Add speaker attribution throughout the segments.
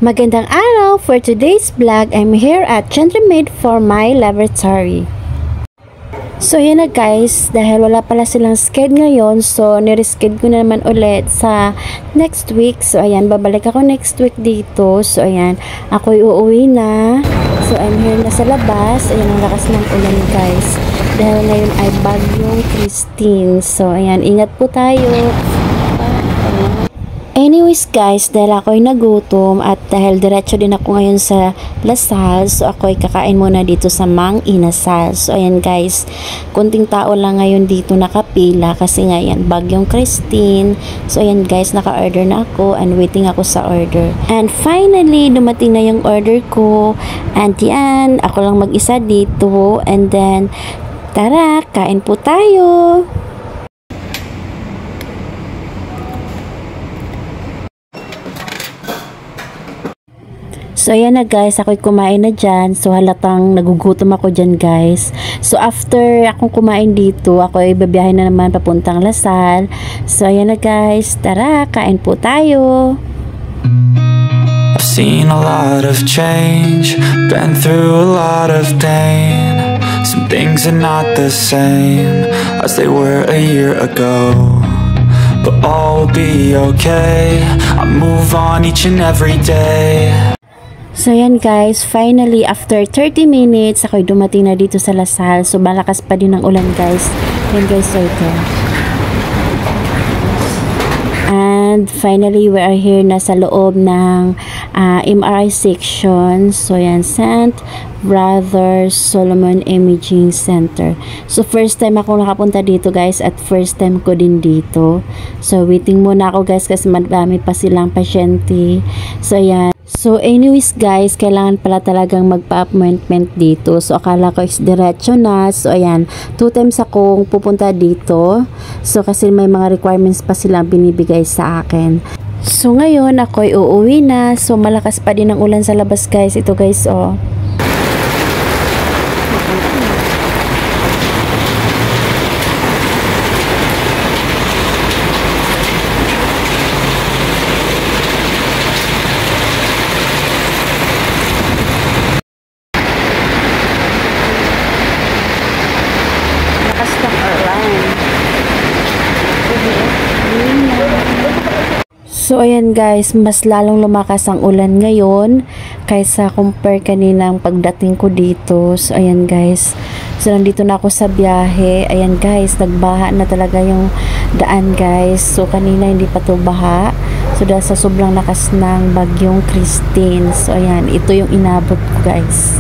Speaker 1: Magandang araw! For today's vlog, I'm here at Gentleman for my laboratory. So yun na guys, dahil wala pala silang sked ngayon, so niresched ko na naman ulit sa next week. So ayan, babalik ako next week dito. So ayan, ako'y uuwi na. So I'm here na sa labas. Ayan ang lakas ng ulan guys. Dahil ngayon ay bagyong Christine. So ayan, ingat po tayo. Anyways guys, dahil ako'y nagutom at dahil diretso din ako ngayon sa Lasal, so ako'y kakain muna dito sa Mang Inasal. So ayan guys, kunting tao lang ngayon dito nakapila kasi ngayon bagyong Christine. So ayan guys, naka-order na ako and waiting ako sa order. And finally, dumating na yung order ko. And yan, ako lang mag-isa dito. And then, tara, kain po tayo! So ayan na guys, ako'y kumain na dyan. So halatang nagugutom ako dyan guys. So after akong kumain dito, ako'y babiyahe na naman papuntang Lasal. So ayan na guys, tara, kain po tayo.
Speaker 2: I've seen a lot of change, been through a lot of pain. Some things are not the same as they were a year ago, but all will be okay. I move on each and every day.
Speaker 1: So yan guys, finally after 30 minutes ako'y dumating na dito sa Lasal. So malakas pa din ang ulan guys. Yan guys, so ito. And finally we are here na sa loob ng MRI section. So yan, St. Brother Solomon Imaging Center. So first time ako nakapunta dito guys at first time ko din dito. So waiting muna ako guys kasi madami pa silang pasyente. So yan. So anyways guys, kailangan pala talagang magpa-appointment dito. So akala ko is diretso na. So ayan, 2 times akong pupunta dito. So kasi may mga requirements pa silang binibigay sa akin. So ngayon ako'y uuwi na. So malakas pa din ang ulan sa labas guys. Ito guys, oh. So ayan guys, mas lalong lumakas ang ulan ngayon kaysa compare kaninang pagdating ko dito. So ayan guys, so nandito na ako sa biyahe. Ayan guys, nagbaha na talaga yung daan guys. So kanina hindi pa to baha. So dahil sa sobrang lakas ng bagyong Christine. So ayan, ito yung inabot ko guys.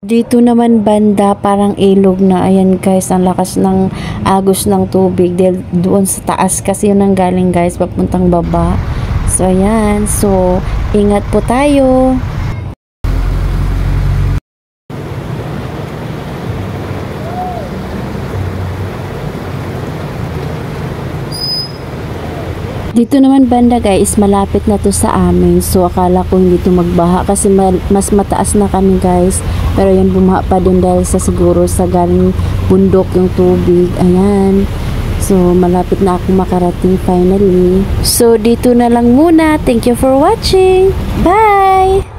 Speaker 1: Dito naman banda parang ilog na. Ayan guys, ang lakas ng agos ng tubig dahil doon sa taas kasi yun ang galing guys papuntang baba. So ayan, so ingat po tayo. Dito naman banda guys, malapit na to sa amin. So akala ko hindi to magbaha kasi mas mataas na kami guys. Pero yan, bumaha pa din dahil sa siguro sa galing bundok yung tubig. Ayan. So malapit na ako makarating finally. So dito na lang muna. Thank you for watching. Bye!